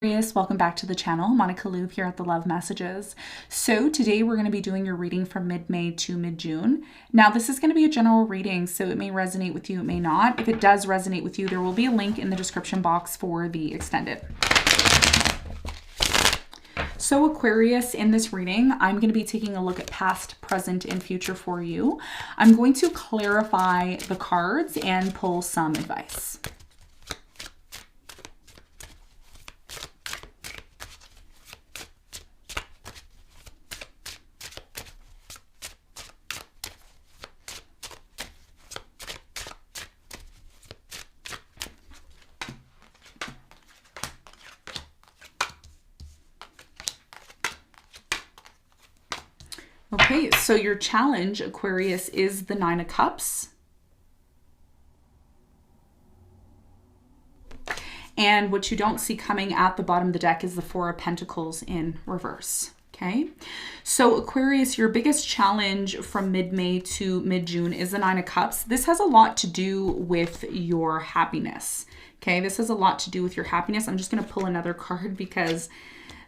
Welcome back to the channel. Monica Lube here at the Love Messages. So today we're going to be doing your reading from mid-May to mid-June. Now this is going to be a general reading, so it may resonate with you, it may not. If it does resonate with you, there will be a link in the description box for the extended. So Aquarius, in this reading, I'm going to be taking a look at past, present, and future for you. I'm going to clarify the cards and pull some advice. Okay, so your challenge, Aquarius, is the Nine of Cups. And what you don't see coming at the bottom of the deck is the Four of Pentacles in reverse. Okay, so Aquarius, your biggest challenge from mid-May to mid-June is the Nine of Cups. This has a lot to do with your happiness. Okay, this has a lot to do with your happiness. I'm just going to pull another card because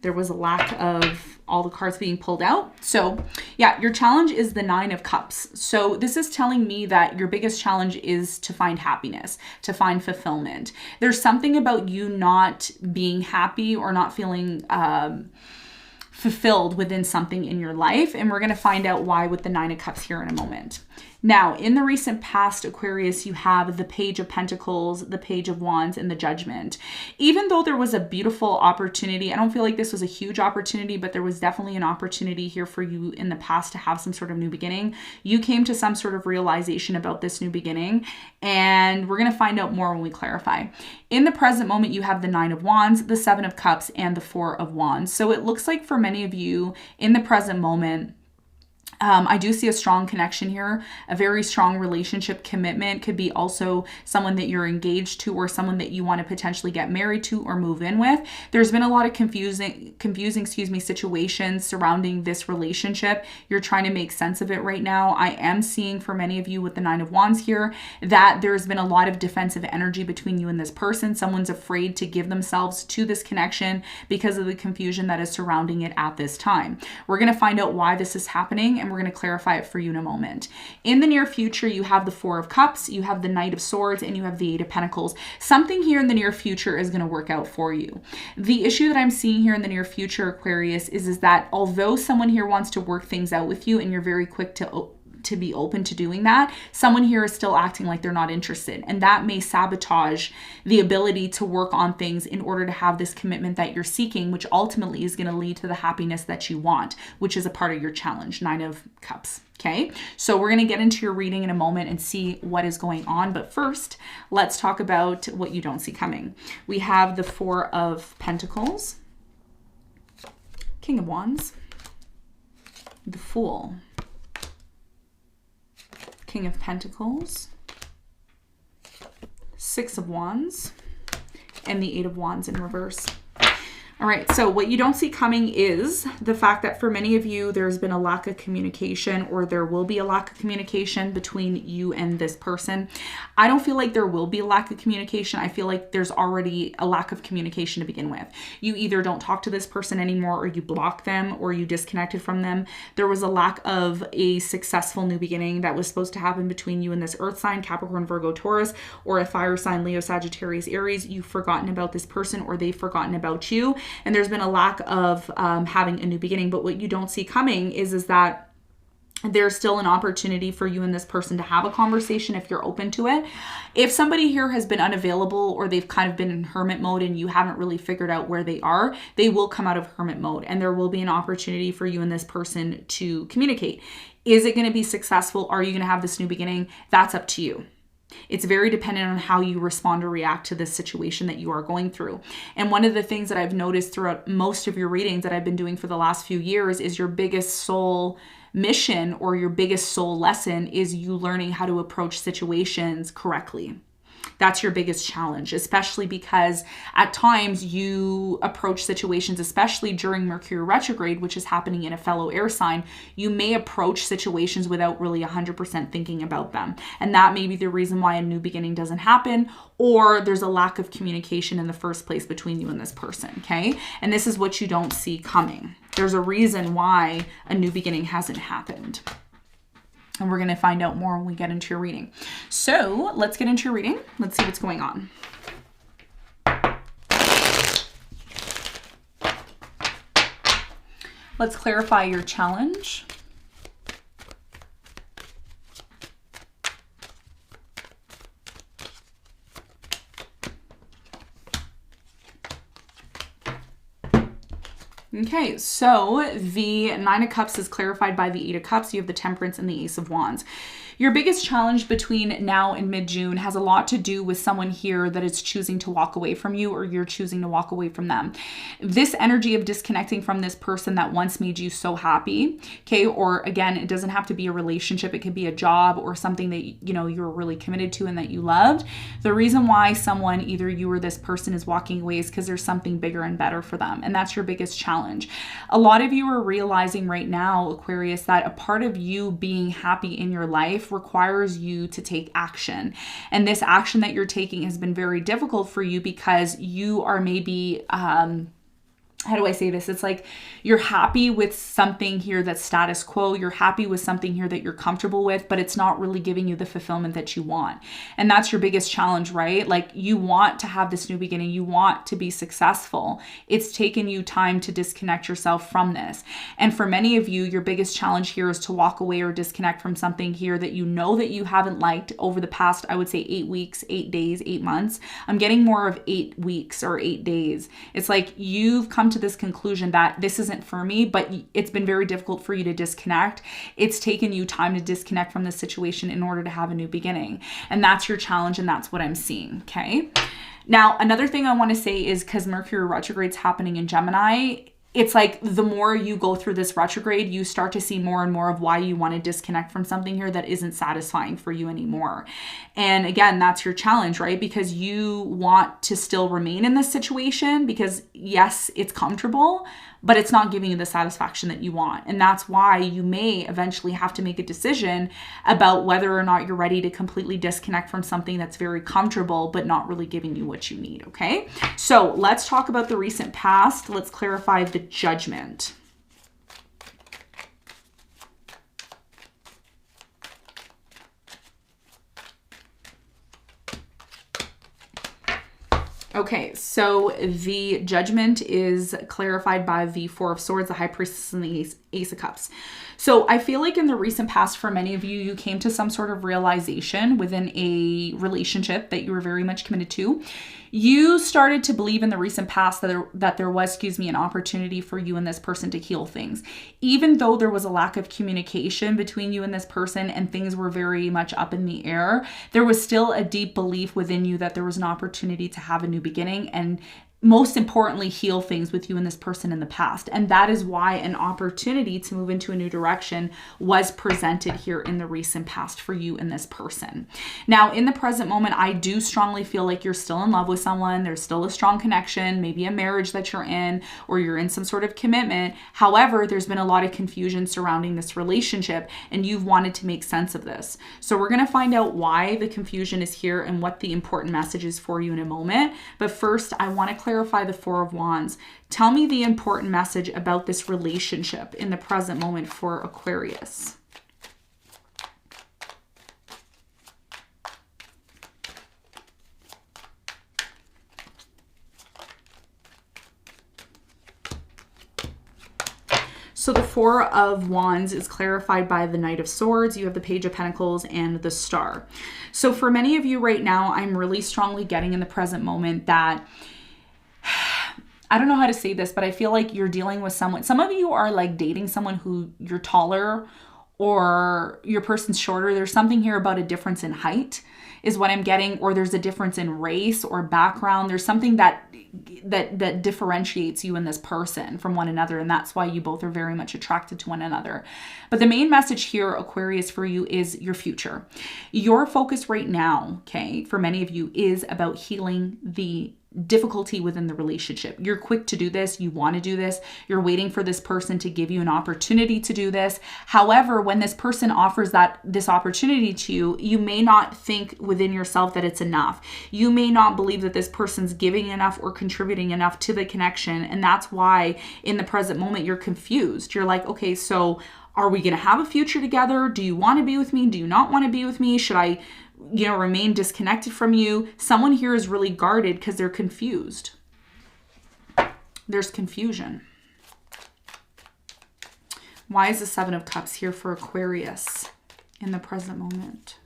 there was a lack of all the cards being pulled out. So yeah, your challenge is the Nine of Cups. So this is telling me that your biggest challenge is to find happiness, to find fulfillment. There's something about you not being happy or not feeling fulfilled within something in your life. And we're going to find out why with the Nine of Cups here in a moment. Now, in the recent past, Aquarius, you have the Page of Pentacles, the Page of Wands, and the Judgment. Even though there was a beautiful opportunity, I don't feel like this was a huge opportunity, but there was definitely an opportunity here for you in the past to have some sort of new beginning. You came to some sort of realization about this new beginning, and we're going to find out more when we clarify. In the present moment, you have the Nine of Wands, the Seven of Cups, and the Four of Wands. So it looks like for many of you in the present moment, I do see a strong connection here, a very strong relationship commitment. Could be also someone that you're engaged to or someone that you want to potentially get married to or move in with. There's been a lot of confusing situations surrounding this relationship. You're trying to make sense of it right now. I am seeing for many of you with the Nine of Wands here that there's been a lot of defensive energy between you and this person. Someone's afraid to give themselves to this connection because of the confusion that is surrounding it at this time. We're going to find out why this is happening, and we're going to clarify it for you in a moment. In the near future, you have the Four of Cups, you have the Knight of Swords, and you have the Eight of Pentacles. Something here in the near future is going to work out for you. The issue that I'm seeing here in the near future, Aquarius, is that although someone here wants to work things out with you and you're very quick to be open to doing that, someone here is still acting like they're not interested. And that may sabotage the ability to work on things in order to have this commitment that you're seeking, which ultimately is going to lead to the happiness that you want, which is a part of your challenge, Nine of Cups. Okay, so we're going to get into your reading in a moment and see what is going on. But first, let's talk about what you don't see coming. We have the Four of Pentacles, King of Wands, the Fool, King of Pentacles, Six of Wands, and the Eight of Wands in reverse. All right, so what you don't see coming is the fact that for many of you, there's been a lack of communication, or there will be a lack of communication between you and this person. I don't feel like there will be a lack of communication. I feel like there's already a lack of communication to begin with. You either don't talk to this person anymore, or you block them, or you disconnected from them. There was a lack of a successful new beginning that was supposed to happen between you and this earth sign, Capricorn, Virgo, Taurus, or a fire sign, Leo, Sagittarius, Aries. You've forgotten about this person, or they've forgotten about you. And there's been a lack of having a new beginning. But what you don't see coming is that there's still an opportunity for you and this person to have a conversation if you're open to it. If somebody here has been unavailable, or they've kind of been in hermit mode and you haven't really figured out where they are, they will come out of hermit mode, and there will be an opportunity for you and this person to communicate. Is it going to be successful? Are you going to have this new beginning? That's up to you. It's very dependent on how you respond or react to this situation that you are going through. And one of the things that I've noticed throughout most of your readings that I've been doing for the last few years is your biggest soul mission or your biggest soul lesson is you learning how to approach situations correctly. That's your biggest challenge, especially because at times you approach situations, especially during Mercury retrograde, which is happening in a fellow air sign, you may approach situations without really 100% thinking about them. And that may be the reason why a new beginning doesn't happen, or there's a lack of communication in the first place between you and this person, okay? And this is what you don't see coming. There's a reason why a new beginning hasn't happened. And we're going to find out more when we get into your reading. So let's get into your reading. Let's see what's going on. Let's clarify your challenge. Okay, so the Nine of Cups is clarified by the Eight of Cups. You have the Temperance and the Ace of Wands. Your biggest challenge between now and mid-June has a lot to do with someone here that is choosing to walk away from you, or you're choosing to walk away from them. This energy of disconnecting from this person that once made you so happy, okay, or again, it doesn't have to be a relationship. It could be a job or something that, you know, you're really committed to and that you loved. The reason why someone, either you or this person, is walking away is because there's something bigger and better for them. And that's your biggest challenge. A lot of you are realizing right now, Aquarius, that a part of you being happy in your life requires you to take action. And this action that you're taking has been very difficult for you because you are maybe, how do I say this? It's like you're happy with something here that's status quo. You're happy with something here that you're comfortable with, but it's not really giving you the fulfillment that you want. And that's your biggest challenge, right? Like, you want to have this new beginning. You want to be successful. It's taken you time to disconnect yourself from this. And for many of you, your biggest challenge here is to walk away or disconnect from something here that you know that you haven't liked over the past, I would say 8 weeks, 8 days, 8 months. I'm getting more of 8 weeks or 8 days. It's like you've come to this conclusion that this isn't for me, but it's been very difficult for you to disconnect. It's taken you time to disconnect from this situation in order to have a new beginning. And that's your challenge, and that's what I'm seeing, okay? Now, another thing I want to say is, because Mercury retrograde's happening in Gemini, it's like the more you go through this retrograde, you start to see more and more of why you want to disconnect from something here that isn't satisfying for you anymore. And again, that's your challenge, right? Because you want to still remain in this situation because, yes, it's comfortable, but it's not giving you the satisfaction that you want. And that's why you may eventually have to make a decision about whether or not you're ready to completely disconnect from something that's very comfortable, but not really giving you what you need, okay? So let's talk about the recent past. Let's clarify the Judgment. Okay, so the Judgment is clarified by the Four of Swords, the High Priestess, and the Ace of Cups. So I feel like in the recent past, for many of you, you came to some sort of realization within a relationship that you were very much committed to. You started to believe in the recent past that there was, an opportunity for you and this person to heal things. Even though there was a lack of communication between you and this person and things were very much up in the air, there was still a deep belief within you that there was an opportunity to have a new beginning and, most importantly, heal things with you and this person in the past. And that is why an opportunity to move into a new direction was presented here in the recent past for you and this person. Now, in the present moment, I do strongly feel like you're still in love with someone. There's still a strong connection, maybe a marriage that you're in, or you're in some sort of commitment. However, there's been a lot of confusion surrounding this relationship, and you've wanted to make sense of this. So we're going to find out why the confusion is here and what the important message is for you in a moment. But first, I want to clarify the Four of Wands. Tell me the important message about this relationship in the present moment for Aquarius. So the Four of Wands is clarified by the Knight of Swords. You have the Page of Pentacles and the Star. So for many of you right now, I'm really strongly getting in the present moment that I don't know how to say this, but I feel like you're dealing with someone. Some of you are like dating someone who you're taller or your person's shorter. There's something here about a difference in height is what I'm getting, or there's a difference in race or background. There's something that differentiates you and this person from one another, and that's why you both are very much attracted to one another. But the main message here, Aquarius, for you is your future. Your focus right now, okay, for many of you is about healing the difficulty within the relationship. You're quick to do this. You want to do this. You're waiting for this person to give you an opportunity to do this. However, when this person offers this opportunity to you, you may not think within yourself that it's enough. You may not believe that this person's giving enough or contributing enough to the connection. And that's why in the present moment, you're confused. You're like, okay, so are we going to have a future together? Do you want to be with me? Do you not want to be with me? Should I remain disconnected from you? Someone here is really guarded because they're confused. There's confusion. Why is the Seven of Cups here for Aquarius in the present moment?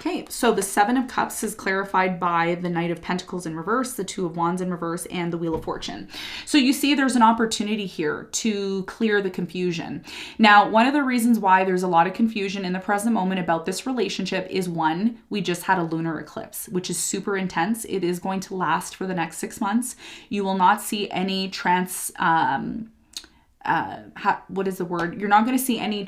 Okay, so the Seven of Cups is clarified by the Knight of Pentacles in reverse, the Two of Wands in reverse, and the Wheel of Fortune. So you see there's an opportunity here to clear the confusion. Now, one of the reasons why there's a lot of confusion in the present moment about this relationship is, one, we just had a lunar eclipse, which is super intense. It is going to last for the next 6 months. You will not see any what is the word? You're not going to see any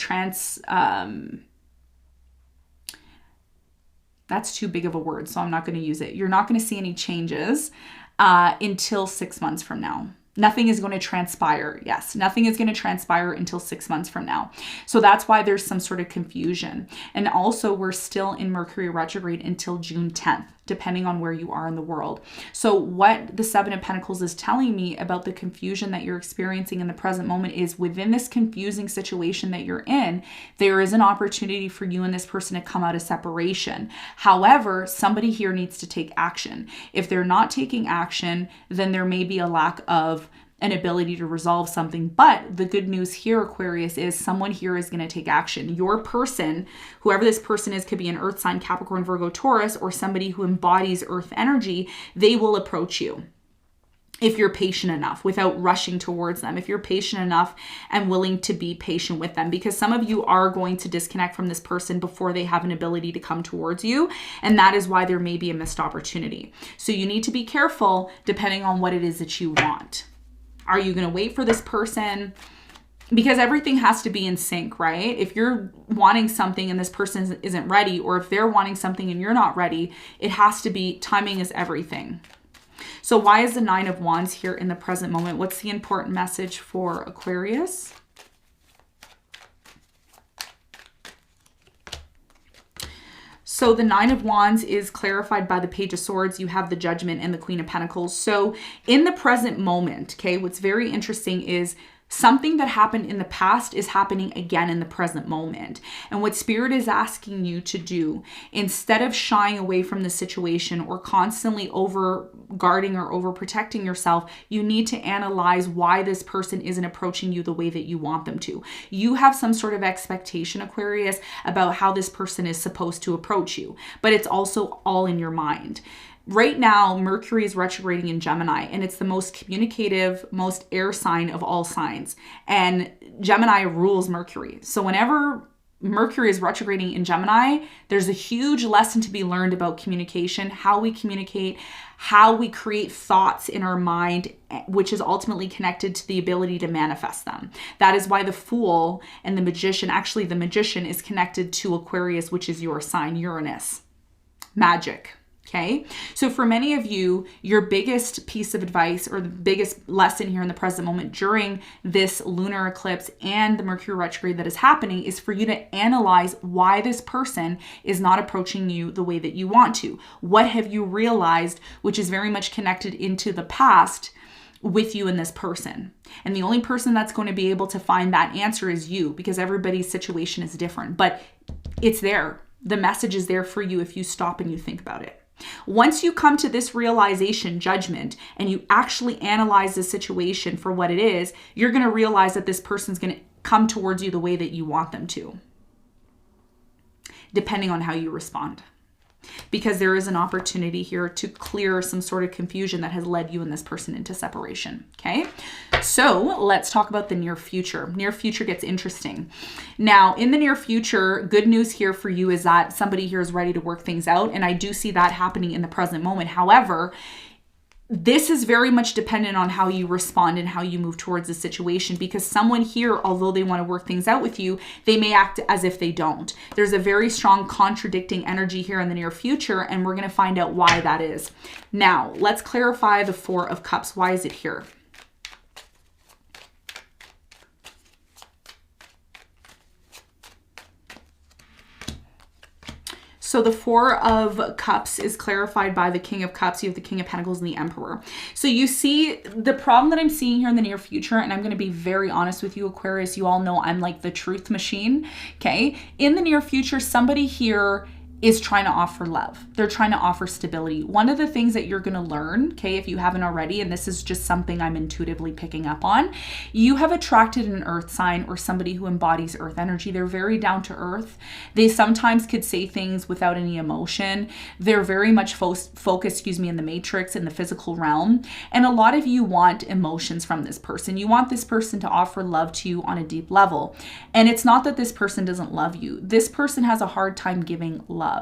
that's too big of a word, so I'm not going to use it. You're not going to see any changes until 6 months from now. Nothing is going to transpire. Yes, nothing is going to transpire until 6 months from now. So that's why there's some sort of confusion. And also, we're still in Mercury retrograde until June 10th, depending on where you are in the world. So what the Seven of Pentacles is telling me about the confusion that you're experiencing in the present moment is, within this confusing situation that you're in, there is an opportunity for you and this person to come out of separation. However, somebody here needs to take action. If they're not taking action, then there may be a lack of an ability to resolve something. But the good news here, Aquarius, is someone here is going to take action. Your person, whoever this person is, could be an earth sign, Capricorn, Virgo, Taurus, or somebody who embodies earth energy. They will approach you if you're patient enough without rushing towards them, if you're patient enough and willing to be patient with them, because some of you are going to disconnect from this person before they have an ability to come towards you. And that is why there may be a missed opportunity. So you need to be careful depending on what it is that you want. Are you going to wait for this person? Because everything has to be in sync, right? If you're wanting something and this person isn't ready, or if they're wanting something and you're not ready, it has to be, timing is everything. So why is the Nine of Wands here in the present moment? What's the important message for Aquarius? So the Nine of Wands is clarified by the Page of Swords. You have the Judgment and the Queen of Pentacles. So in the present moment, okay, what's very interesting is something that happened in the past is happening again in the present moment. And what Spirit is asking you to do, instead of shying away from the situation or constantly over guarding or over protecting yourself, you need to analyze why this person isn't approaching you the way that you want them to. You have some sort of expectation, Aquarius, about how this person is supposed to approach you, but it's also all in your mind. Right now, Mercury is retrograding in Gemini, and it's the most communicative, most air sign of all signs. And Gemini rules Mercury. So whenever Mercury is retrograding in Gemini, there's a huge lesson to be learned about communication, how we communicate, how we create thoughts in our mind, which is ultimately connected to the ability to manifest them. That is why the Fool and the Magician, actually the Magician is connected to Aquarius, which is your sign, Uranus. Magic. Okay, so for many of you, your biggest piece of advice or the biggest lesson here in the present moment during this lunar eclipse and the Mercury retrograde that is happening is for you to analyze why this person is not approaching you the way that you want to. What have you realized, which is very much connected into the past with you and this person? And the only person that's going to be able to find that answer is you, because everybody's situation is different. But it's there. The message is there for you if you stop and you think about it. Once you come to this realization, judgment, and you actually analyze the situation for what it is, you're going to realize that this person's going to come towards you the way that you want them to, depending on how you respond. Because there is an opportunity here to clear some sort of confusion that has led you and this person into separation. Okay, So let's talk about the near future. Near future gets interesting. Now, in the near future, good news here for you is that somebody here is ready to work things out. And I do see that happening in the present moment. However, this is very much dependent on how you respond and how you move towards the situation, because someone here, although they want to work things out with you, they may act as if they don't. There's a very strong contradicting energy here in the near future, and we're going to find out why that is. Now, let's clarify the Four of Cups. Why is it here? So the Four of Cups is clarified by the King of Cups. You have the King of Pentacles and the Emperor. So you see the problem that I'm seeing here in the near future, and I'm going to be very honest with you, Aquarius, you all know I'm like the truth machine, okay? In the near future, somebody here is trying to offer love. They're trying to offer stability. One of the things that you're going to learn, okay, if you haven't already, and this is just something I'm intuitively picking up on, you have attracted an earth sign or somebody who embodies earth energy. They're very down to earth. They sometimes could say things without any emotion. They're very much focused, in the matrix, in the physical realm. And a lot of you want emotions from this person. You want this person to offer love to you on a deep level. And it's not that this person doesn't love you. This person has a hard time giving love.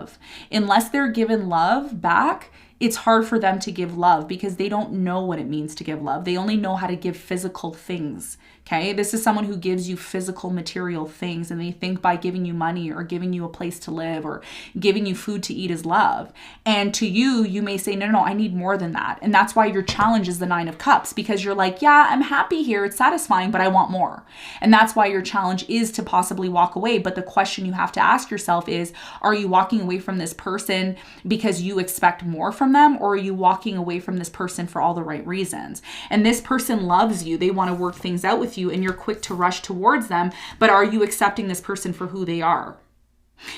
Unless they're given love back, it's hard for them to give love because they don't know what it means to give love. They only know how to give physical things. Okay, this is someone who gives you physical material things, and they think by giving you money or giving you a place to live or giving you food to eat is love. And to you, you may say, no, I need more than that. And that's why your challenge is the Nine of Cups, because you're like, yeah, I'm happy here. It's satisfying, but I want more. And that's why your challenge is to possibly walk away. But the question you have to ask yourself is, are you walking away from this person because you expect more from them, or are you walking away from this person for all the right reasons? And this person loves you. They want to work things out with you, and you're quick to rush towards them, but are you accepting this person for who they are?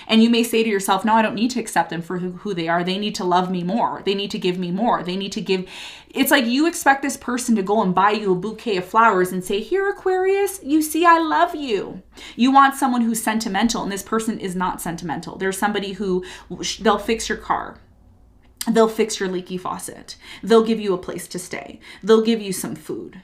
And you may say to yourself, no, I don't need to accept them for who they are. They need to love me more. They need to give me more. They need to give. It's like you expect this person to go and buy you a bouquet of flowers and say, here, Aquarius, you see, I love you. You want someone who's sentimental, and this person is not sentimental. There's somebody who, they'll fix your car. They'll fix your leaky faucet. They'll give you a place to stay. They'll give you some food.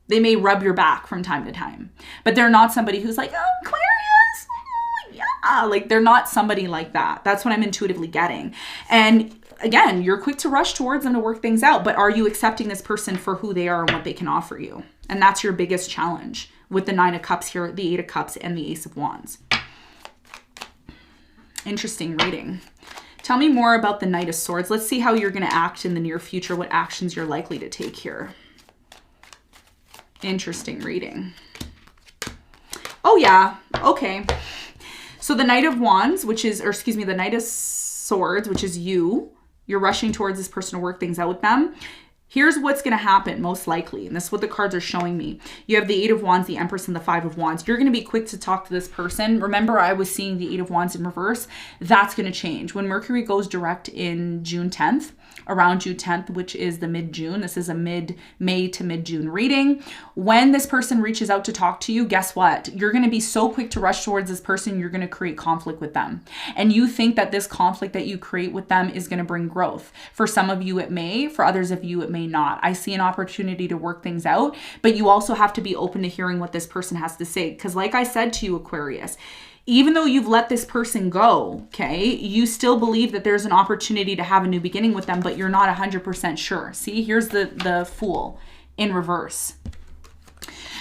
They may rub your back from time to time, but they're not somebody who's like, oh, Aquarius, oh, yeah. Like, they're not somebody like that. That's what I'm intuitively getting. And again, you're quick to rush towards them to work things out, but are you accepting this person for who they are and what they can offer you? And that's your biggest challenge with the Nine of Cups here, the Eight of Cups, and the Ace of Wands. Interesting reading. Tell me more about the Knight of Swords. Let's see how you're going to act in the near future, what actions you're likely to take here. Interesting reading. Oh yeah, okay. So the Knight of Wands, the Knight of Swords, which is you're rushing towards this person to work things out with them. Here's what's going to happen most likely, and this is what the cards are showing me. You have the Eight of Wands, the Empress, and the Five of Wands. You're going to be quick to talk to this person. Remember, I was seeing the Eight of Wands in reverse. That's going to change. When Mercury goes direct in June 10th, around June 10th, which is the mid-June. This is a mid-May to mid-June reading. When this person reaches out to talk to you, guess what? You're going to be so quick to rush towards this person, you're going to create conflict with them. And you think that this conflict that you create with them is going to bring growth. For some of you, it may. For others of you, it may not. I see an opportunity to work things out, but you also have to be open to hearing what this person has to say. Because like I said to you, Aquarius, even though you've let this person go, okay, you still believe that there's an opportunity to have a new beginning with them, but you're not 100% sure. See, here's the Fool in reverse.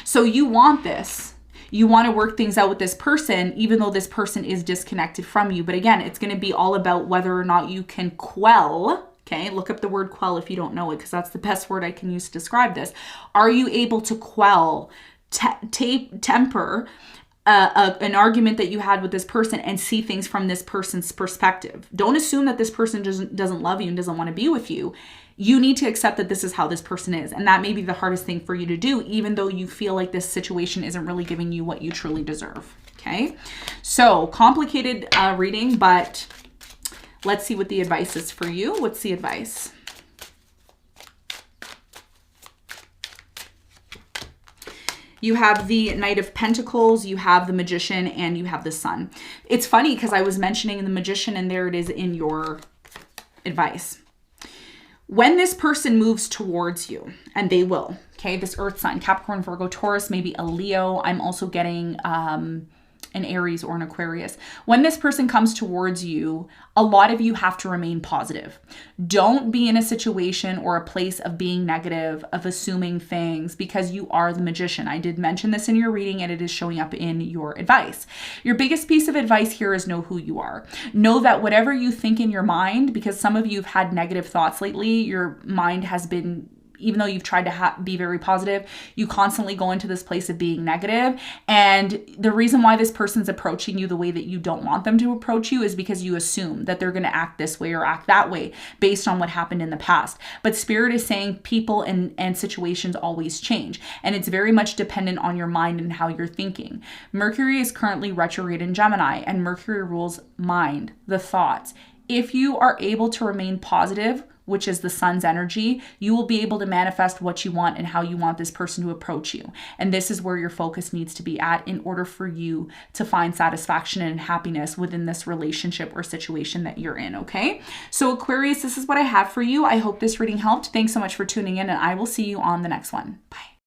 So you want this. You want to work things out with this person, even though this person is disconnected from you. But again, it's going to be all about whether or not you can quell. Okay, look up the word quell if you don't know it, because that's the best word I can use to describe this. Are you able to quell, temper, an argument that you had with this person and see things from this person's perspective? Don't assume that this person doesn't love you and doesn't want to be with you. You need to accept that this is how this person is. And that may be the hardest thing for you to do, even though you feel like this situation isn't really giving you what you truly deserve. Okay, so complicated reading, but let's see what the advice is for you. What's the advice? You have the Knight of Pentacles, you have the Magician, and you have the Sun. It's funny because I was mentioning the Magician, and there it is in your advice. When this person moves towards you, and they will, Okay, this earth sign, Capricorn, Virgo, Taurus, maybe a Leo. I'm also getting an Aries or an Aquarius. When this person comes towards you, a lot of you have to remain positive. Don't be in a situation or a place of being negative, of assuming things, because you are the magician. I did mention this in your reading and it is showing up in your advice. Your biggest piece of advice here is know who you are. Know that whatever you think in your mind, because some of you have had negative thoughts lately, your mind has been, even though you've tried to be very positive, you constantly go into this place of being negative. And the reason why this person's approaching you the way that you don't want them to approach you is because you assume that they're going to act this way or act that way based on what happened in the past. But Spirit is saying people and situations always change. And it's very much dependent on your mind and how you're thinking. Mercury is currently retrograde in Gemini, and Mercury rules mind, the thoughts. If you are able to remain positive, which is the sun's energy, you will be able to manifest what you want and how you want this person to approach you. And this is where your focus needs to be at in order for you to find satisfaction and happiness within this relationship or situation that you're in, okay? So Aquarius, this is what I have for you. I hope this reading helped. Thanks so much for tuning in, and I will see you on the next one. Bye.